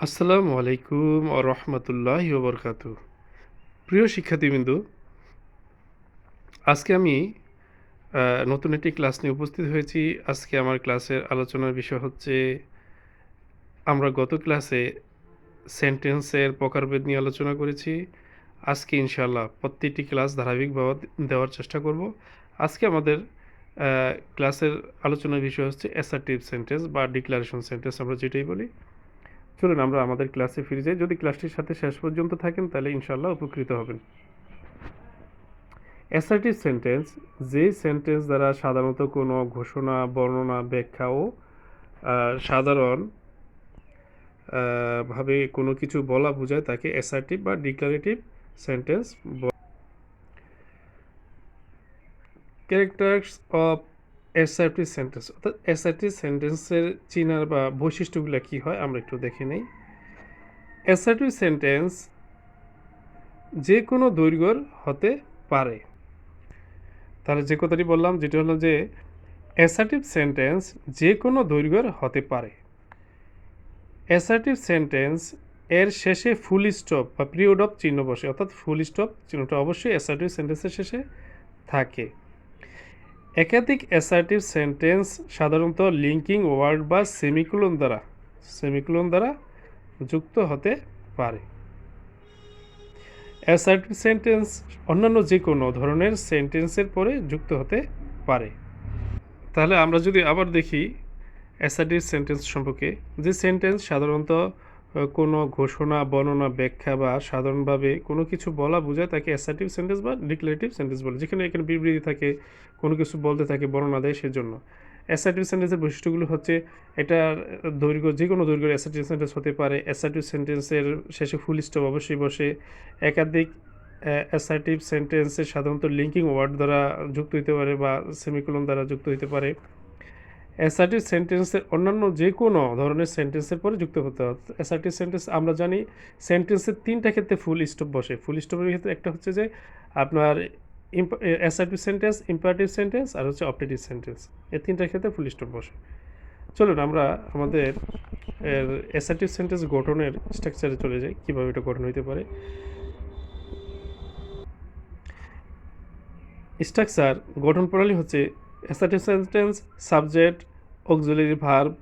আসসালামু আলাইকুম ও রহমতুল্লাহি ওয়া বারাকাতুহু। প্রিয় শিক্ষার্থীবৃন্দ, আজকে আমি নতুন একটি ক্লাস নিয়ে উপস্থিত হয়েছি। আজকে আমার ক্লাসের আলোচনার বিষয় হচ্ছে, আমরা গত ক্লাসে সেন্টেন্সের প্রকারভেদ নিয়ে আলোচনা করেছি। আজকে ইনশাআল্লাহ প্রত্যেকটি ক্লাস ধারাবাহিকভাবে দেওয়ার চেষ্টা করব। আজকে আমাদের ক্লাসের আলোচনার বিষয় হচ্ছে অ্যাসার্টিভ সেন্টেন্স বা ডিক্লারেশন সেন্টেন্স, আমরা যেটাই বলি। চলুন আমরা আমাদের ক্লাসে ফিরে যাই। যদি ক্লাসটির সাথে শেষ পর্যন্ত থাকেন তাহলে ইনশাআল্লাহ উপকৃত হবেন। অ্যাসার্টিভ সেন্টেন্স যে সেন্টেন্স দ্বারা সাধারণত কোনো ঘোষণা, বর্ণনা, ব্যাখ্যা ও সাধারণ ভাবে কোনো কিছু বলা বোঝায় তাকে অ্যাসার্টিভ বা ডিক্লারেটিভ সেন্টেন্স বলে। ক্যারেক্টার্স অফ অ্যাসার্টিভ সেন্টেন্স, অর্থাৎ অ্যাসার্টিভ সেন্টেন্সের চিনার বা বৈশিষ্ট্যগুলো কী হয় আমরা একটু দেখে নেই। অ্যাসার্টিভ সেন্টেন্স যে কোনো দৈর্ঘ্যর হতে পারে। তাহলে যে কথাটি বললাম, যেটা হলো যে অ্যাসার্টিভ সেন্টেন্স যে কোনো দৈর্ঘ্যের হতে পারে। অ্যাসার্টিভ সেন্টেন্স এর শেষে ফুল স্টপ বা পিরিয়ড অফ চিহ্ন বসে, অর্থাৎ ফুল স্টপ চিহ্নটা অবশ্যই অ্যাসার্টিভ সেন্টেন্সের শেষে থাকে। একাধিক অ্যাসার্টিভ সেন্টেন্স সাধারণত লিঙ্কিং ওয়ার্ড বা সেমিকোলন দ্বারা যুক্ত হতে পারে। অ্যাসার্টিভ সেন্টেন্স অন্যান্য যে কোনো ধরনের সেন্টেন্সের পরে যুক্ত হতে পারে। তাহলে আমরা যদি আবার দেখি অ্যাসার্টিভ সেন্টেন্স সম্পর্কে, যে সেন্টেন্স সাধারণত কোনো ঘোষণা, বর্ণনা, ব্যাখ্যা বা সাধারণভাবে কোনো কিছু বলা বোঝায় তাকে অ্যাসার্টিভ সেন্টেন্স বা ডিক্লারেটিভ সেন্টেন্স বলে। যেখানে এখানে বিবৃতি থাকে, কোনো কিছু বলতে থাকে, বর্ণনা দেয়, সেজন্য। অ্যাসার্টিভ সেন্টেন্সের বৈশিষ্ট্যগুলো হচ্ছে, এটার দৈর্ঘ্য যে কোনো দৈর্ঘ্যের অ্যাসার্টিভ সেন্টেন্স হতে পারে। অ্যাসার্টিভ সেন্টেন্সের শেষে ফুল স্টপ অবশ্যই বসে। একাধিক অ্যাসার্টিভ সেন্টেন্সের সাধারণত লিঙ্কিং ওয়ার্ড দ্বারা যুক্ত হতে পারে বা সেমিকোলন দ্বারা যুক্ত হতে পারে। অ্যাসার্টিভ সেন্টেন্সের অন্যান্য যে কোনো ধরনের সেন্টেন্সের পরে যুক্ত হতে হয়। অ্যাসার্টিভ সেন্টেন্স আমরা জানি সেন্টেন্সের তিনটা ক্ষেত্রে ফুল স্টপ বসে। ফুল স্টপের ক্ষেত্রে একটা হচ্ছে যে আপনার অ্যাসার্টিভ সেন্টেন্স, ইম্পারেটিভ সেন্টেন্স আর হচ্ছে অবজেক্টিভ সেন্টেন্স, এই তিনটার ক্ষেত্রে ফুল স্টপ বসে। চলুন আমরা আমাদের অ্যাসার্টিভ সেন্টেন্স গঠনের স্ট্রাকচারে চলে যাই, কীভাবে এটা গঠন হতে পারে। স্ট্রাকচার গঠন প্রণালী হচ্ছে assertive sentence subject, auxiliary verb,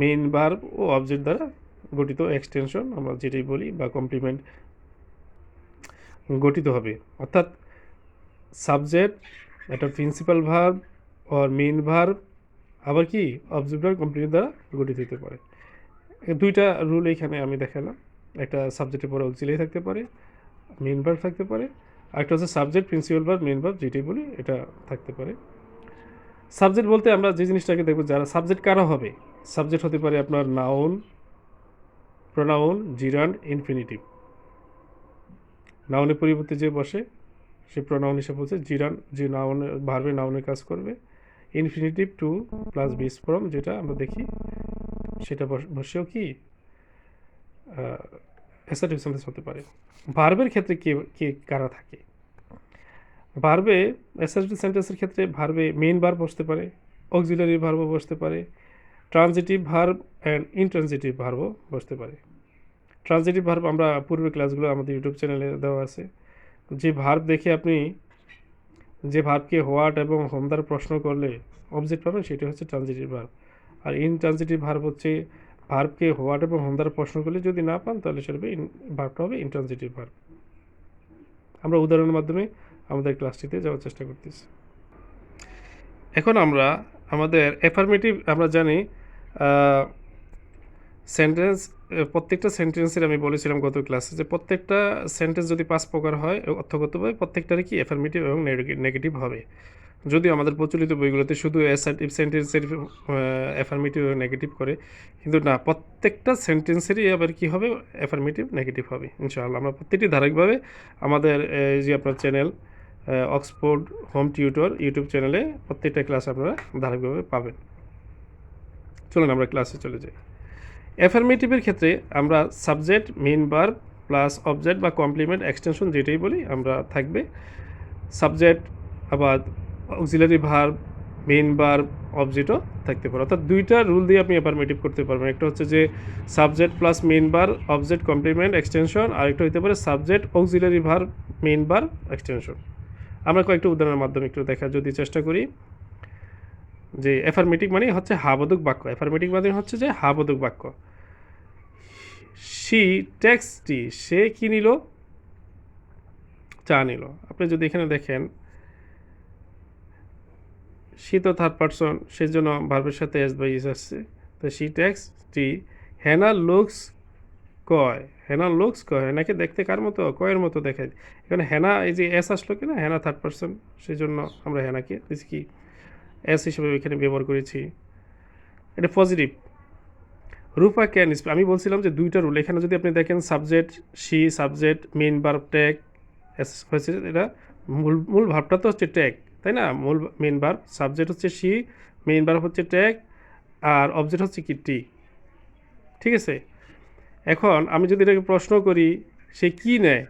main verb ও অবজেক্ট দ্বারা গঠিত এক্সটেনশন আমরা যেটাই বলি বা কমপ্লিমেন্ট গঠিত হবে। অর্থাৎ সাবজেক্ট একটা প্রিন্সিপাল ভার্ব আর মেইন ভার্ব, আবার কি অবজেক্ট ভার্ব কমপ্লিমেন্ট দ্বারা গঠিত হতে পারে। দুইটা রুল এখানে আমি দেখালাম। একটা সাবজেক্টের পরে অক্সিলারি থাকতে পারে, মেইন ভার্ব থাকতে পারে। আরেকটা হচ্ছে subject, principal verb, main verb যেটাই বলি এটা থাকতে পারে। সাবজেক্ট বলতে আমরা যে জিনিসটাকে দেখব, যারা সাবজেক্ট কারা হবে, সাবজেক্ট হতে পারে আপনার নাউন, প্রোনাউন, জিরান্ড, ইনফিনিটিভ। নাউনের পরিবর্তে যে বসে সে প্রোনাউন হিসেবে বলছে। জিরান্ড যে নাউনের ভার্বে নাউনের কাজ করবে। ইনফিনিটিভ টু প্লাস বিস ফর্ম যেটা আমরা দেখি সেটা বসেও কি অ্যাসার্টিভ সেন্টেন্স হতে পারে। ভার্বের ক্ষেত্রে কে কারা থাকে? ভার্বে অ্যাসার্টিভ সেন্টেন্সের ক্ষেত্রে ভার্বে মেইন ভার্ব বসতে পারে, অক্সিলারি ভার্বও বসতে পারে, ট্রানজিটিভ ভার্ব অ্যান্ড ইনট্রানজিটিভ ভার্বও বসতে পারে। ট্রানজিটিভ ভার্ব আমরা পূর্বের ক্লাসগুলো আমাদের ইউটিউব চ্যানেলে দেওয়া আছে। যে ভার্ব দেখে আপনি যে ভার্বকে হোয়াট এবং হোম দ্বারা প্রশ্ন করলে অবজেক্ট পাবেন সেটা হচ্ছে ট্রানজিটিভ ভার্ব। আর ইনট্রানজিটিভ ভার্ব হচ্ছে ভার্বকে হোয়াট এবং হোম দ্বারা প্রশ্ন করলে যদি না পান তাহলে সেটা ভার্বটা হবে ইনট্রানজিটিভ ভার্ব। আমরা উদাহরণের মাধ্যমে আমাদের ক্লাসটিতে যাওয়ার চেষ্টা করতেছি। এখন আমরা আমাদের অ্যাফার্মেটিভ, আমরা জানি সেন্টেন্স, প্রত্যেকটা সেন্টেন্সের আমি বলেছিলাম গত ক্লাসে যে প্রত্যেকটা সেন্টেন্স যদি 5 প্রকার হয় অর্থগতভাবে প্রত্যেকটারই কি অ্যাফার্মেটিভ এবং নেগেটিভ হবে। যদিও আমাদের প্রচলিত বইগুলোতে শুধু অ্যাসার্টিভ সেন্টেন্সের অ্যাফার্মেটিভ এবং নেগেটিভ করে, কিন্তু না, প্রত্যেকটা সেন্টেন্সেরই আবার কি হবে, অ্যাফার্মেটিভ নেগেটিভ হবে। ইনশাআল্লাহ আমরা প্রত্যেকটি ধারাবাহিকভাবে আমাদের যে আপনার channel Oxford home tutor YouTube চ্যানেলে প্রত্যেকটা ক্লাস আপনারা ধারাবাহিকভাবে পাবেন। চলুন আমরা ক্লাসে চলে যাই। অ্যাফার্মেটিভের ক্ষেত্রে আমরা subject, main verb plus object বা কমপ্লিমেন্ট এক্সটেনশন যেটাই বলি আমরা থাকবে। সাবজেক্ট, আবার অক্সিলারি ভার্ব, মেইন ভার্ব, অবজেক্টও থাকতে পারে। অর্থাৎ দুইটা রুল দিয়ে আপনি অ্যাফার্মেটিভ করতে পারবেন। একটা হচ্ছে যে subject plus main verb object complement extension, আর একটা হতে পারে subject auxiliary verb main verb extension. আমরা কয়েকটা উদাহরণের মাধ্যমে একটু দেখার যদি চেষ্টা করি যে অ্যাফার্মেটিভ মানে হচ্ছে হাবোধক বাক্য। অ্যাফার্মেটিভ মানে হচ্ছে যে হাবোধক বাক্য। শি টেক্স টি, সে কি নিল? চা নিল। আপনি যদি এখানে দেখেন শি তো থার্ড পারসন, সেই জন্য ভার্বের সাথে এস বাই ইস আসছে। তো she takes tea. Hena looks কয়, হেনা লুকস কয়, হেনাকে দেখতে কার মতো? কয়ের মতো দেখায়। এখানে হেনা এই যে এস আসলো কিনা, হেনা থার্ড পারসন, সেই জন্য আমরা হেনাকে কি এস হিসেবে এখানে ব্যবহার করেছি। এটা পজিটিভ। রূপা ক্যান স্পিক, আমি বলছিলাম যে দুইটা রুল। এখানে যদি আপনি দেখেন subject she, subject main verb tag S হয়েছে, এটা মূল ভার্বটা তো হচ্ছে ট্যাগ, তাই না? মূল মেইন ভার্ব, সাবজেক্ট হচ্ছে শি, মেইন ভার্ব হচ্ছে ট্যাগ, আর অবজেক্ট হচ্ছে কি টি। ঠিক আছে, এখন আমি যদি এটাকে প্রশ্ন করি সে কি নেয়?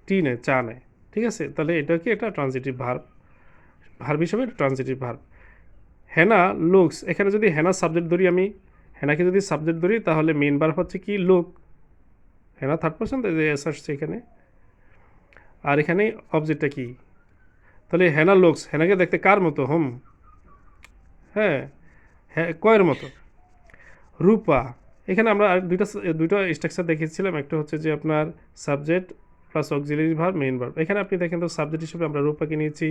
টি নেয়, চা নেয়। ঠিক আছে, তাহলে এটা কি একটা ট্রানজিটিভ ভার্ব, ভার্ব হিসেবে ট্রানজিটিভ ভার্ব। হেনা লুকস, এখানে যদি হেনা সাবজেক্ট ধরি, আমি হেনাকে যদি সাবজেক্ট ধরি তাহলে মেইন ভার্ব হচ্ছে কি লুক, হেনা থার্ড পারসন এস আসছে এখানে, আর এখানে অবজেক্টটা কি? তাহলে হেনা লুকস, হেনাকে দেখতে কার মতো? হোম, হ্যাঁ, হ্যাঁ কয়ের মতো। রূপা, এখানে আমরা আর দুইটা স্ট্রাকচার দেখিয়েছিলাম। একটা হচ্ছে যে আপনার subject plus auxiliary verb main verb. এখানে আপনি দেখেন তো সাবজেক্ট হিসেবে আমরা রূপাকে নিয়েছি।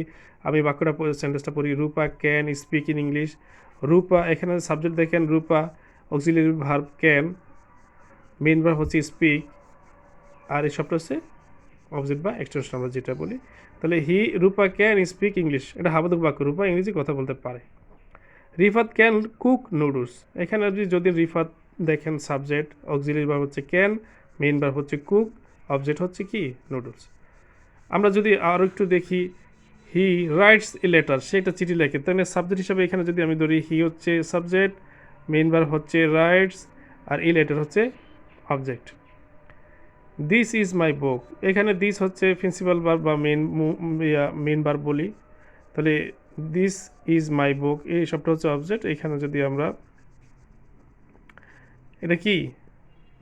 আমি বাক্যটা সেন্টেন্সটা পড়ি, Rupa can speak in English. Rupa, এখানে সাবজেক্ট দেখেন Rupa, auxiliary verb can, main verb হচ্ছে স্পিক, আর এই সবটা হচ্ছে অবজেক্ট বা এক্সটেনশন আমরা যেটা বলি। তাহলে রূপা ক্যান স্পিক ইংলিশ, এটা হাবোধক বাক্য, রূপা ইংরেজি কথা বলতে পারে। রিফাত ক্যান কুক নুডলস, এখানে যদি রিফাত দেখেন সাবজেক্ট, অক্সিলারি ভার্ব হচ্ছে ক্যান, মেইন ভার্ব হচ্ছে কুক, অবজেক্ট হচ্ছে কি নুডলস। আমরা যদি আরও একটু দেখি, হি রাইটস এ লেটার, সে একটা চিঠি লেখে, তাহলে সাবজেক্ট হিসাবে এখানে যদি আমি ধরি হি হচ্ছে সাবজেক্ট, মেইন ভার্ব হচ্ছে রাইটস, আর এ লেটার হচ্ছে অবজেক্ট। দিস ইজ মাই বুক, এখানে দিস হচ্ছে প্রিন্সিপাল ভার্ব বা মেইন ভার্ব বলি। তাহলে দিস ইজ মাই বুক, এই সবটা হচ্ছে অবজেক্ট। এখানে যদি আমরা এটা কি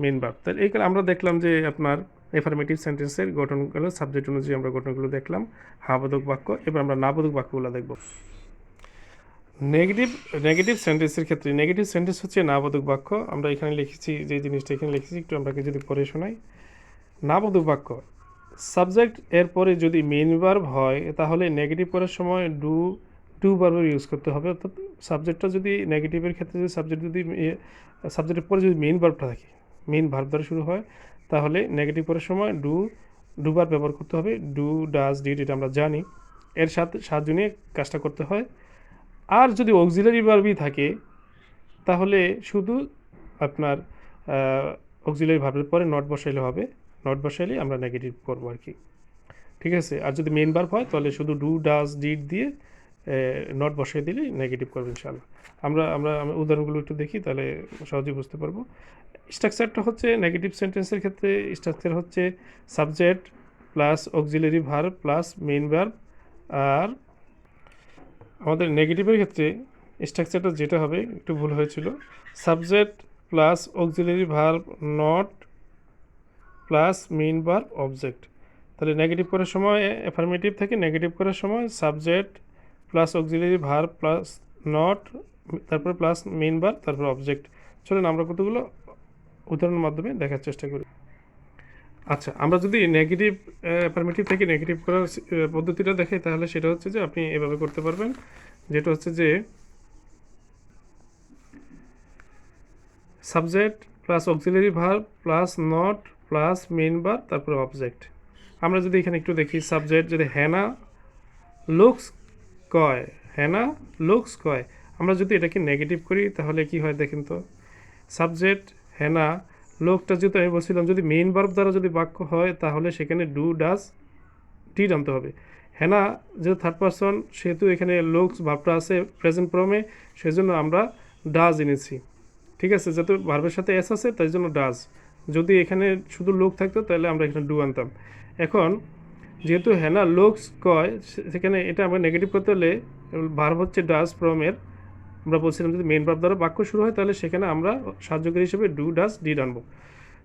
মেইন ভার্ব। তাহলে এইখানে আমরা দেখলাম যে আপনার অ্যাফার্মেটিভ সেন্টেন্সের গঠনগুলো সাবজেক্ট অনুযায়ী আমরা গঠনগুলো দেখলাম, হাবোধক বাক্য। এবার আমরা নাবোধক বাক্যগুলো দেখব। নেগেটিভ সেন্টেন্সের ক্ষেত্রে নেগেটিভ সেন্টেন্স হচ্ছে নাবোধক বাক্য। আমরা এখানে লিখেছি যে জিনিসটা এখানে লিখেছি, একটু আমরা যদি পড়ে শোনাই। নাবোধক বাক্য, সাবজেক্ট এর পরে যদি মেইন ভার্ব হয় তাহলে নেগেটিভ করার সময় ডু ভার্বের ইউজ করতে হবে। অর্থাৎ সাবজেক্টটা যদি নেগেটিভের ক্ষেত্রে যদি সাবজেক্টের পরে যদি মেইন ভার্বটা থাকে, মেইন ভার্ব দ্বারা শুরু হয়, তাহলে নেগেটিভ করার সময় ডু ভার্ব ব্যবহার করতে হবে। ডু, ডাজ, ডিড, এটা আমরা জানি, এর সাহায্য নিয়ে কাজটা করতে হয়। আর যদি অক্সিলারি ভার্বই থাকে তাহলে শুধু আপনার অক্সিলারি ভার্বের পরে নট বসাইলে হবে, নট বসাইলে আমরা নেগেটিভ করবো আর কি। ঠিক আছে, আর যদি মেইন ভার্ব হয় তাহলে শুধু ডু, ডাজ, ডিড দিয়ে নট বসাই দিলেই নেগেটিভ করবো ইনশাআল্লাহ। আমরা উদাহরণগুলো একটু দেখি, তাহলে সহজেই বুঝতে পারবো। স্ট্রাকচারটা হচ্ছে নেগেটিভ সেন্টেন্সের ক্ষেত্রে স্ট্রাকচার হচ্ছে subject plus auxiliary verb plus main verb. আর আমাদের নেগেটিভের ক্ষেত্রে স্ট্রাকচারটা যেটা হবে, একটু ভুল হয়েছিল, subject plus auxiliary verb not plus main verb object. তাহলে নেগেটিভ করার সময় অ্যাফার্মেটিভ থেকে নেগেটিভ করার সময় subject plus auxiliary verb plus not, তারপর প্লাস মেইন ভার্ব, তারপর অবজেক্ট। চলুন আমরা কতগুলো উদাহরণের মাধ্যমে দেখার চেষ্টা করি। আচ্ছা, আমরা যদি নেগেটিভ অ্যাফার্মেটিভ থেকে নেগেটিভ করার পদ্ধতিটা দেখাই, তাহলে সেটা হচ্ছে যে আপনি এভাবে করতে পারবেন, যেটা হচ্ছে যে subject plus auxiliary verb plus not plus main verb, তারপর অবজেক্ট। আমরা যদি এখানে একটু দেখি, সাবজেক্ট যদি হেনা লুকস কয়, হেনা লুকস কয়, আমরা যদি এটাকে নেগেটিভ করি তাহলে কি হয় দেখেন তো। সাবজেক্ট হেনা, লোকটা যেহেতু আমি বলছিলাম যদি মেইন ভার্ব দ্বারা যদি বাক্য হয় তাহলে সেখানে ডু, ডাজ, ডিড আনতে হবে। হেনা যেহেতু থার্ড পারসন, সেহেতু এখানে লুকস ভার্বটা আছে প্রেজেন্ট ফর্মে, সেজন্য আমরা ডাজ এনেছি। ঠিক আছে, যেহেতু ভার্বের সাথে এস আছে তাই জন্য ডাজ। যদি এখানে শুধু লোক থাকতো তাহলে আমরা এখানে ডু আনতাম। এখন যেহেতু হেনা লুকস কয়, সেখানে এটা আমরা নেগেটিভ করতে হলে ভার্ব হচ্ছে ডাজ ফর্মের, আমরা বলছিলাম যদি মেইন ভার্ব দ্বারা বাক্য শুরু হয় তাহলে সেখানে আমরা সাহায্যকারী হিসেবে ডু ডাজ ডিড আনবো।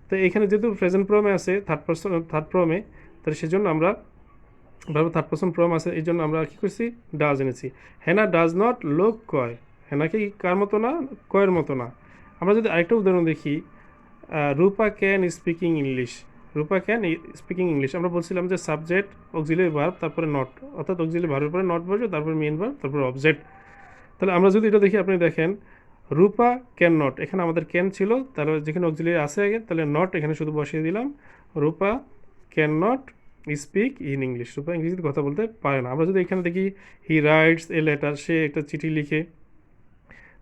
তো এখানে যেহেতু প্রেজেন্ট ফর্মে আছে থার্ড ফর্মে, তাহলে সেজন্য আমরা ভার্ব থার্ড পারসন ফর্ম আছে, এই জন্য আমরা কী করছি ডাজ এনেছি। হেনা ডাজ নট লুক কয়, হেনা কি কার মতো না, কয়ের মতো না। আমরা যদি আরেকটা উদাহরণ দেখি, Rupa can speaking English, Rupa can speaking English. আমরা বলছিলাম যে সাবজেক্ট অক্সিলিয়ারি ভার্ব তারপরে নট, অর্থাৎ অক্সিলিয়ারি ভার্বের পরে নট বসবে, তারপরে মেইন ভার্ব, তারপরে অবজেক্ট। তাহলে আমরা যদি এটা দেখি, আপনি দেখেন রূপা ক্যান নট, এখানে আমাদের ক্যান ছিল, তাহলে যেখানে অক্সিলিয়ারি আছে আগে, তাহলে নট এখানে শুধু বসিয়ে দিলাম। Rupa can not speak in English, Rupa ইংরেজিতে কথা বলতে পারে না। আমরা যদি এখানে দেখি হি রাইটস এ লেটার, সে একটা চিঠি লিখে,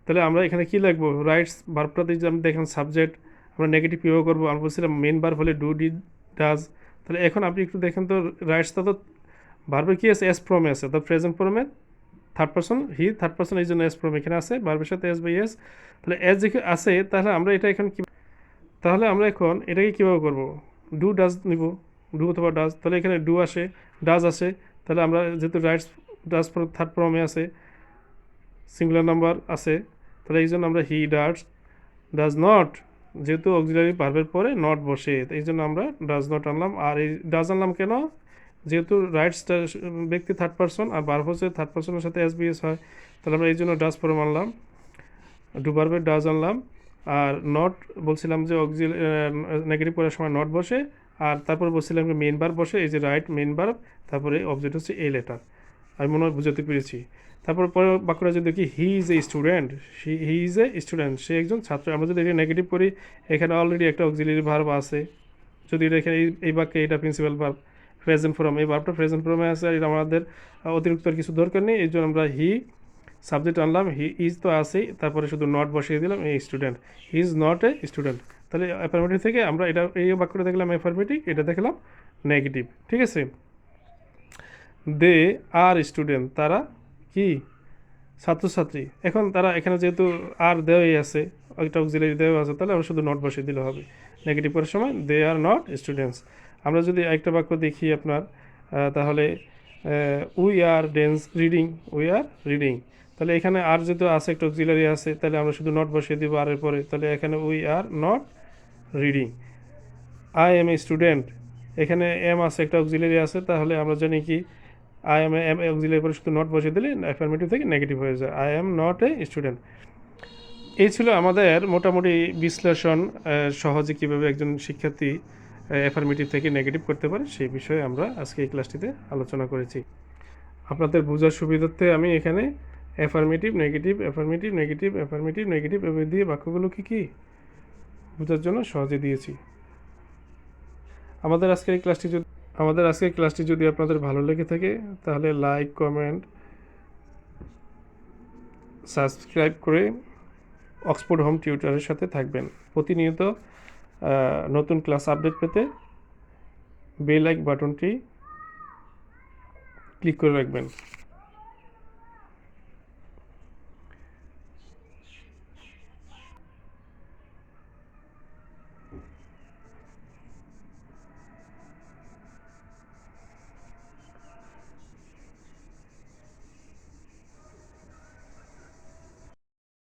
তাহলে আমরা এখানে কি লিখবো, রাইটস ভার্বটাতে যদি আমরা দেখেন সাবজেক্ট, আমরা নেগেটিভ কীভাবে করবো, আমরা বলছিলাম মেন ভার্ব হলে ডু ডিড ডাজ। তাহলে এখন আপনি একটু দেখেন তো রাইটসটা তো ভার্বের কী আছে, এস ফর্মে আছে, অর্থাৎ প্রেজেন্ট ফর্মে third person, he third person, এই জন্য এস ফর্ম এখানে আছে, ভার্বের সাথে এস বাই এস। তাহলে এস যেখানে আছে, তাহলে আমরা এটা এখন কি, তাহলে আমরা এখন এটাকে কীভাবে করবো, ডু ডাজ নিব, ডু অথবা ডাজ। তাহলে এখানে ডু আসে, ডাজ আসে, তাহলে আমরা যেহেতু রাইটস ডাজ থার্ড ফর্মে আছে, সিঙ্গুলার নাম্বার আছে, তাহলে এই জন্য আমরা হি ডাজ নট, যেহেতু অক্সিলারি ভার্বের পরে নট বসে, এই জন্য আমরা ডাজ নট আনলাম। আর এই ডাজ আনলাম কেন, যেহেতু রাইটসটা ব্যক্তি থার্ড পারসন আর ভার্ব হচ্ছে থার্ড পারসনের সাথে এস বি এস হয়, তাহলে আমরা এই জন্য ডাজ ফর্ম আনলাম, ডু ভার্বের ডাজ আনলাম। আর নট বলছিলাম যে নেগেটিভ করার সময় নট বসে, আর তারপর বলছিলাম যে মেন ভার্ব বসে, এই যে রাইট মেন ভার্ব, তারপরে অবজেক্ট হচ্ছে এ লেটার। আমি মনে হয় বুঝাতে পেরেছি। তারপর পরে বাক্যটা যদি দেখি, he is a student, he is a student, সে একজন ছাত্র। আমরা যদি এটা নেগেটিভ করি, এখানে অলরেডি একটা অক্সিলিয়ারি ভার্ব আছে, যদি এটা এখানে এই বাক্যে এটা প্রিন্সিপাল ভার্ব প্রেজেন্ট ফর্ম, এই ভার্বটা প্রেজেন্ট ফর্মে আছে, আর এটা আমাদের অতিরিক্ত আর কিছু দরকার নেই, এই জন্য আমরা হি সাবজেক্ট আনলাম, হি ইজ তো আছেই, তারপরে শুধু নট বসিয়ে দিলাম, এই student, he is not a student. তাহলে অ্যাফার্মেটিভ থেকে আমরা এটা এই বাক্যটা দেখলাম অ্যাফার্মেটিভ, এটা দেখলাম নেগেটিভ, ঠিক আছে। দে আর স্টুডেন্ট, তারা কি ছাত্রছাত্রী। এখন তারা এখানে যেহেতু আর দেওয়াই আছে, একটা অক্সিলারি দেওয়া আছে, তাহলে আমরা শুধু নট বসিয়ে দিলে হবে নেগেটিভ করার সময়, দে আর নট স্টুডেন্টস। আমরা যদি একটা বাক্য দেখি আপনার, তাহলে we are reading, we are reading, তাহলে এখানে আর যেহেতু আছে একটা অক্সিলারি আছে, তাহলে আমরা শুধু নট বসিয়ে দিব আর এর পরে, তাহলে এখানে we are not reading. I M a student, এখানে এম আছে একটা অক্সিলারি আছে, তাহলে আমরা জানি কি আই এম এম অক্সিলারি পরে শুধু নট বসিয়ে দিলে অ্যাফার্মেটিভ থেকে নেগেটিভ হয়ে যায়, I am not a student. এই ছিল আমাদের মোটামুটি বিশ্লেষণ, সহজে কীভাবে একজন শিক্ষার্থী অ্যাফার্মেটিভ থেকে নেগেটিভ করতে পারে সেই বিষয়ে আমরা আজকে এই ক্লাসটিতে আলোচনা করেছি। আপনাদের বোঝার সুবিধার্থে আমি এখানে affirmative negative, affirmative negative, affirmative negative এভাবে দিয়ে বাক্যগুলো কী বোঝার জন্য সহজে দিয়েছি। আমাদের আজকের ক্লাসটি যদি আপনাদের ভালো লেগে থাকে, তাহলে লাইক, কমেন্ট, সাবস্ক্রাইব করে অক্সফোর্ড হোম টিউটরের সাথে থাকবেন। প্রতিনিয়ত নতুন ক্লাস আপডেট পেতে বেল আইকন বাটনটি ক্লিক করে রাখবেন।